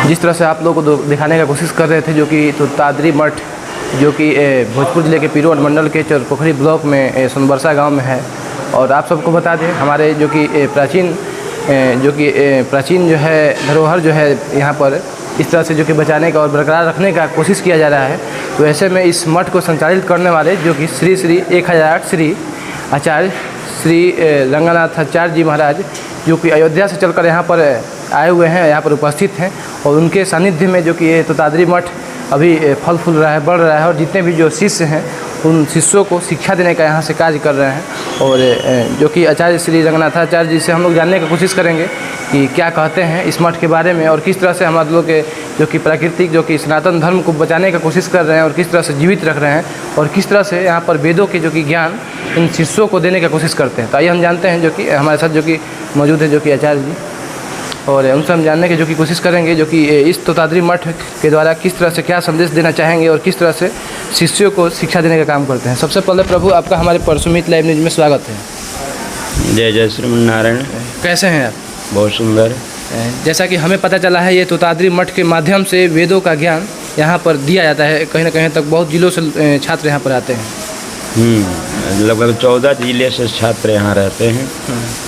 जिस तरह से आप लोगों को दिखाने का कोशिश कर रहे थे, जो कि तोताद्री मठ जो कि भोजपुर ज़िले के पीरो मंडल के चरपोखरी ब्लॉक में सोनबरसा गांव में है। और आप सबको बता दें, हमारे जो कि प्राचीन जो है धरोहर जो है यहाँ पर इस तरह से जो कि बचाने का और बरकरार रखने का कोशिश किया जा रहा है। तो ऐसे में इस मठ को संचालित करने वाले जो कि श्री 1008 श्री आचार्य श्री रंगनाथाचार्य जी महाराज, जो कि अयोध्या से चलकर यहाँ पर आए हुए हैं, यहाँ पर उपस्थित हैं। और उनके सानिध्य में जो कि ये तोताद्री मठ अभी फल फूल रहा है, बढ़ रहा है। और जितने भी जो शिष्य हैं उन शिष्यों को शिक्षा देने का यहाँ से कार्य कर रहे हैं। और जो कि आचार्य श्री रंगनाथाचार्य जी से हम लोग जानने की कोशिश करेंगे कि क्या कहते हैं इस मठ के बारे में, और किस तरह से हम लोग के जो कि प्राकृतिक जो कि सनातन धर्म को बचाने की कोशिश कर रहे हैं और किस तरह से जीवित रख रहे हैं, और किस तरह से यहाँ पर वेदों के जो कि ज्ञान इन शिष्यों को देने की कोशिश करते हैं। तो आइए हम जानते हैं, जो कि हमारे साथ जो कि मौजूद है जो कि आचार्य जी, और उनसे हम जानने की जो कि कोशिश करेंगे जो कि इस तोताद्री मठ के द्वारा किस तरह से क्या संदेश देना चाहेंगे और किस तरह से शिष्यों को शिक्षा देने का काम करते हैं। सबसे पहले प्रभु, आपका हमारे परसुमित लाइव न्यूज में स्वागत है। जय जय श्रीमन्नारायण। कैसे हैं आप? बहुत सुंदर। जैसा कि हमें पता चला है, ये तोताद्री मठ के माध्यम से वेदों का ज्ञान यहाँ पर दिया जाता है। कहीं ना कहीं तक बहुत जिलों से छात्र यहाँ पर आते हैं। लगभग 14 जिले से छात्र यहाँ रहते हैं।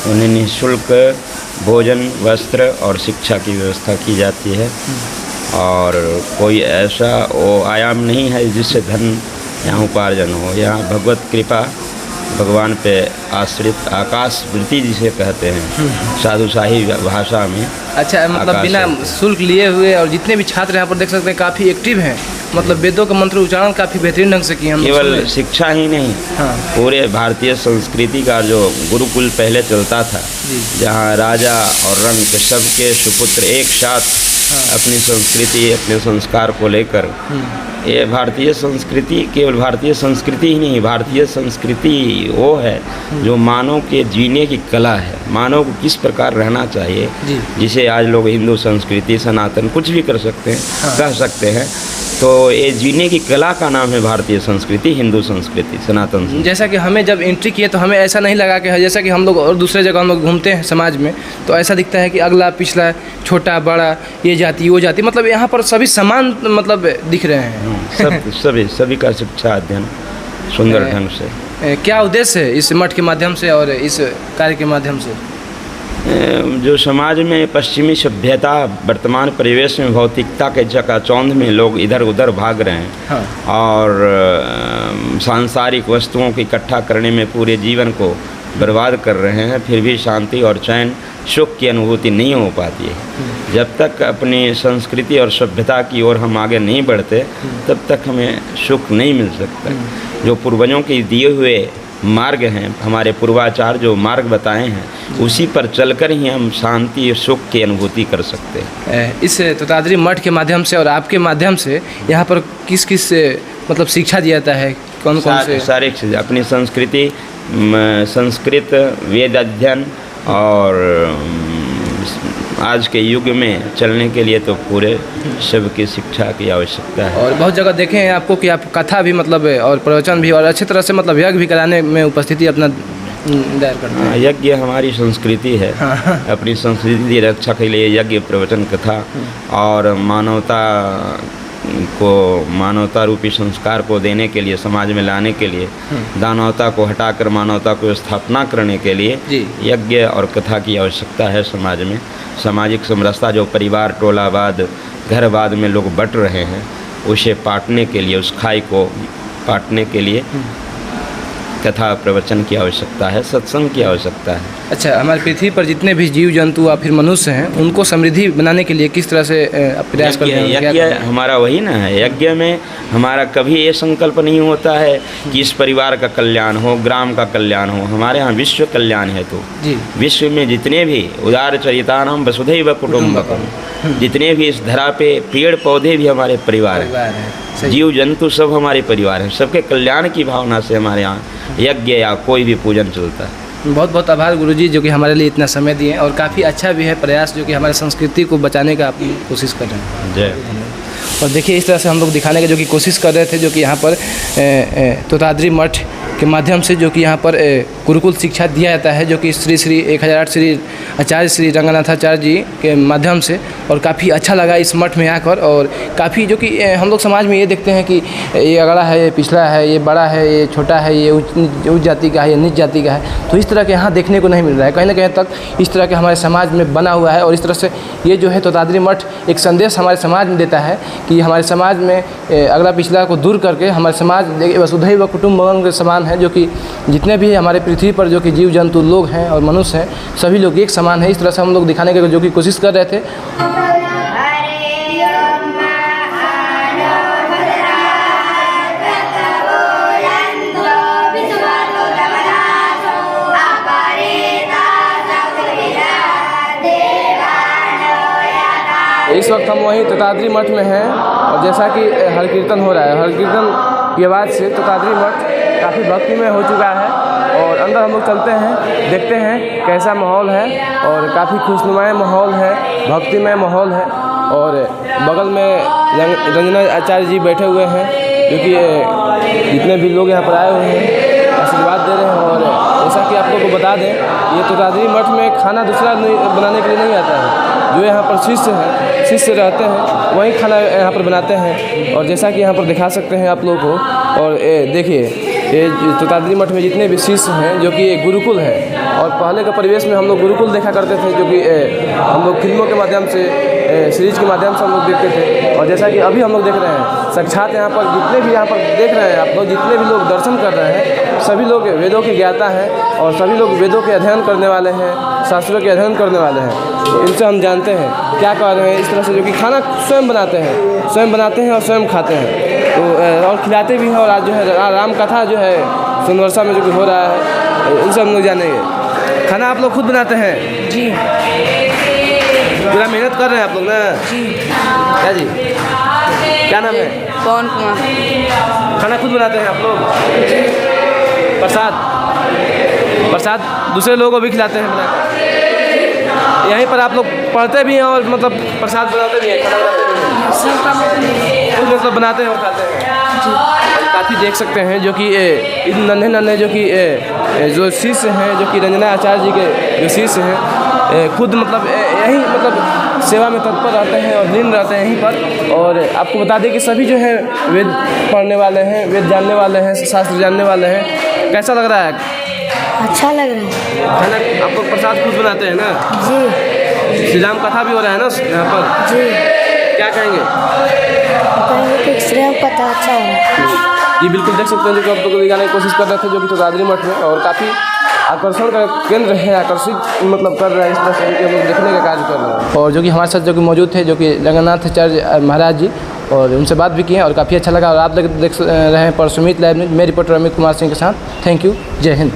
उन्हें निःशुल्क भोजन, वस्त्र और शिक्षा की व्यवस्था की जाती है। और कोई ऐसा वो आयाम नहीं है जिससे धन यहाँ उपार्जन हो। यहाँ भगवत कृपा, भगवान पे आश्रित आकाश वृत्ति जिसे कहते हैं साधुशाही भाषा में। अच्छा, मतलब बिना शुल्क लिए हुए, और जितने भी छात्र यहाँ पर देख सकते हैं काफ़ी एक्टिव हैं। मतलब वेदों का मंत्र उच्चारण काफ़ी बेहतरीन ढंग से किए हम। केवल शिक्षा ही नहीं, पूरे भारतीय संस्कृति का जो गुरुकुल पहले चलता था, जहाँ राजा और रंक सबके सुपुत्र एक साथ अपनी संस्कृति, अपने संस्कार को लेकर, ये भारतीय संस्कृति केवल भारतीय संस्कृति ही नहीं, भारतीय संस्कृति वो है जो मानव के जीने की कला है। मानव को किस प्रकार रहना चाहिए, जिसे आज लोग हिंदू संस्कृति, सनातन कुछ भी कर सकते हैं, कह सकते हैं। तो ये जीने की कला का नाम है भारतीय संस्कृति, हिंदू संस्कृति, सनातन संस्कृति। जैसा कि हमें जब एंट्री किए तो हमें ऐसा नहीं लगा कि जैसा कि हम लोग और दूसरे जगह हम लोग घूमते हैं समाज में, तो ऐसा दिखता है कि अगला पिछला, छोटा बड़ा, ये जाति वो जाति, मतलब यहाँ पर सभी समान मतलब दिख रहे हैं। सभी का शिक्षा अध्ययन सुंदर ढंग से। क्या उद्देश्य है इस मठ के माध्यम से और इस कार्य के माध्यम से? जो समाज में पश्चिमी सभ्यता, वर्तमान परिवेश में भौतिकता के चकाचौंध में लोग इधर उधर भाग रहे हैं। और सांसारिक वस्तुओं को इकट्ठा करने में पूरे जीवन को बर्बाद कर रहे हैं, फिर भी शांति और चैन, सुख की अनुभूति नहीं हो पाती है। जब तक अपनी संस्कृति और सभ्यता की ओर हम आगे नहीं बढ़ते, तब तक हमें सुख नहीं मिल सकता। जो पूर्वजों के दिए हुए मार्ग हैं, हमारे पूर्वाचार जो मार्ग बताए हैं, उसी पर चलकर ही हम शांति और सुख की अनुभूति कर सकते हैं। इस तोताद्री मठ के माध्यम से और आपके माध्यम से यहाँ पर किस किस मतलब शिक्षा दिया जाता है? कौन कौन से? सारी चीज़, अपनी संस्कृति, संस्कृत, वेद अध्ययन, और आज के युग में चलने के लिए तो पूरे सबकी शिक्षा की आवश्यकता है। और बहुत जगह देखे हैं आपको कि आप कथा भी मतलब और प्रवचन भी और अच्छी तरह से मतलब यज्ञ भी कराने में उपस्थिति अपना दायर करते हैं। यज्ञ हमारी संस्कृति है। अपनी संस्कृति रक्षा के लिए यज्ञ, प्रवचन, कथा और मानवता रूपी संस्कार को देने के लिए, समाज में लाने के लिए, दानवता को हटाकर मानवता को स्थापना करने के लिए यज्ञ और कथा की आवश्यकता है समाज में। सामाजिक समरसता, जो परिवार, टोलावाद, घरवाद में लोग बट रहे हैं, उसे पाटने के लिए, उस खाई को पाटने के लिए कथा प्रवचन की आवश्यकता है, सत्संग की आवश्यकता है। अच्छा, हमारी पृथ्वी पर जितने भी जीव जंतु या फिर मनुष्य हैं, उनको समृद्धि बनाने के लिए किस तरह से प्रयास करते हैं? यज्ञ हमारा वही ना है। यज्ञ में हमारा कभी ये संकल्प नहीं होता है कि इस परिवार का कल्याण हो, ग्राम का कल्याण हो। हमारे यहाँ विश्व कल्याण है। तो विश्व में जितने भी उदार चरितानां वसुधैव कुटुम्बकम्, जितने भी इस धरा पे पेड़ पौधे भी हमारे परिवार हैं, जीव जंतु सब हमारे परिवार हैं। सबके कल्याण की भावना से हमारे यहाँ यज्ञ या कोई भी पूजन चलता है। बहुत बहुत आभार गुरुजी, जो कि हमारे लिए इतना समय दिए, और काफ़ी अच्छा भी है प्रयास जो कि हमारे संस्कृति को बचाने का आप कोशिश कर रहे हैं। जय। और देखिए, इस तरह से हम लोग दिखाने की जो कि कोशिश कर रहे थे, जो कि यहाँ पर तोताद्री मठ के माध्यम से जो कि यहाँ पर गुरुकुल शिक्षा दिया जाता है, जो कि श्री श्री 1008 श्री आचार्य श्री रंगनाथाचार्य जी के माध्यम से। और काफ़ी अच्छा लगा इस मठ में आकर। और काफ़ी जो कि हम लोग समाज में ये देखते हैं कि ये अगड़ा है, ये पिछड़ा है, ये बड़ा है, ये छोटा है, ये उच्च जाति का है, ये नीच जाति का है, तो इस तरह के यहाँ देखने को नहीं मिल रहा है। कहीं ना कहीं तक इस तरह के हमारे समाज में बना हुआ है। और इस तरह से ये जो है तोताद्री मठ एक संदेश हमारे समाज में देता है कि हमारे समाज में अगला पिछड़ा को दूर करके हमारे समाज वसुधैव कुटुम्बकम के समान है, जो कि जितने भी हमारे पृथ्वी पर जो कि जीव जंतु लोग हैं और मनुष्य हैं, सभी लोग एक समान है। इस तरह से हम लोग दिखाने की जो कि कोशिश कर रहे थे। इस वक्त हम वहीं तोताद्री मठ में हैं और जैसा कि हर कीर्तन हो रहा है, हर कीर्तन की आवाज़ से तोताद्री मठ काफ़ी भक्तिमय हो चुका है। और अंदर हम लोग चलते हैं, देखते हैं कैसा माहौल है। और काफ़ी खुशनुमा माहौल है, भक्तिमय माहौल है। और बगल में रंजना आचार्य जी बैठे हुए हैं, जो कि जितने भी लोग यहाँ पर आए हुए हैं आशीर्वाद दे रहे हैं। और जैसा कि आप लोगों को बता दें, ये तोताद्री मठ में खाना दूसरा बनाने के लिए नहीं आता है। जो यहाँ पर शिष्य रहते हैं वही खाना यहाँ पर बनाते हैं। और जैसा कि यहाँ पर दिखा सकते हैं आप लोगों को। और देखिए, ये तोताद्री मठ में जितने भी शिष्य हैं, जो कि एक गुरुकुल है। और पहले के परिवेश में हम लोग गुरुकुल देखा करते थे, जो कि हम लोग फिल्मों के माध्यम से, सीरीज के माध्यम से हम लोग देखते थे। और जैसा कि अभी हम लोग देख रहे हैं साक्षात यहाँ पर जितने भी यहाँ पर देख रहे हैं आप लोग, जितने भी लोग दर्शन कर रहे हैं, सभी लोग वेदों के ज्ञाता हैं और सभी लोग वेदों के अध्ययन करने वाले हैं, शास्त्रों के अध्ययन करने वाले हैं। तो इनसे हम जानते हैं क्या कर रहे हैं। इस तरह से जो कि खाना स्वयं बनाते हैं और स्वयं खाते हैं, तो और खिलाते भी हैं। और आज जो है राम कथा जो है सोनवर्षा में जो कि हो रहा है, इनसे हम लोग जानेंगे। खाना आप लोग खुद बनाते हैं? जी। पूरा मेहनत कर रहे हैं आप लोग ना? जी। क्या जी, क्या नाम है? पवन कुमार। खाना खुद बनाते हैं आप लोग? प्रसाद दूसरे लोगों को भी खिलाते हैं बनाकर? यहीं पर आप लोग पढ़ते भी हैं और मतलब प्रसाद बनाते भी हैं, खाना बनाते भी हैं, खुद मतलब बनाते हैं और खाते हैं? काफ़ी देख सकते हैं जो कि नन्हे जो कि जो शिष्य हैं, जो कि रंजना आचार्य जी के जो शिष्य हैं, खुद मतलब यहीं मतलब सेवा में तत्पर रहते हैं और लीन रहते हैं यहीं पर। और आपको बता दें कि सभी जो है वेद पढ़ने वाले हैं, वेद जानने वाले हैं, शास्त्र जानने वाले हैं। कैसा लग रहा है? अच्छा लग रहा है। खाना आप लोग प्रसाद खुद बनाते हैं ना? जी। श्री राम कथा भी हो रहा है ना यहाँ पर? जी। क्या कहेंगे? कहेंगे कि श्री राम कथा अच्छा है। जी बिल्कुल देख सकते हैं, जो कि आप लोग को दिखाने की कोशिश कर रहे थे, जो कि तोताद्री मठ में। और काफ़ी आकर्षण का केंद्र है, आकर्षित मतलब कर रहा है इस तरह से, कि हम लोग देखने का कार्य कर रहे हैं। और जो कि हमारे साथ जो कि मौजूद थे, जो कि रंगनाथाचार्य महाराज जी, और उनसे बात भी की है और काफ़ी अच्छा लगा। और आप लोग देख रहे हैं परसुमित लाइव में, मैं रिपोर्टर अमित कुमार सिंह के साथ। Thank you. जय हिंद।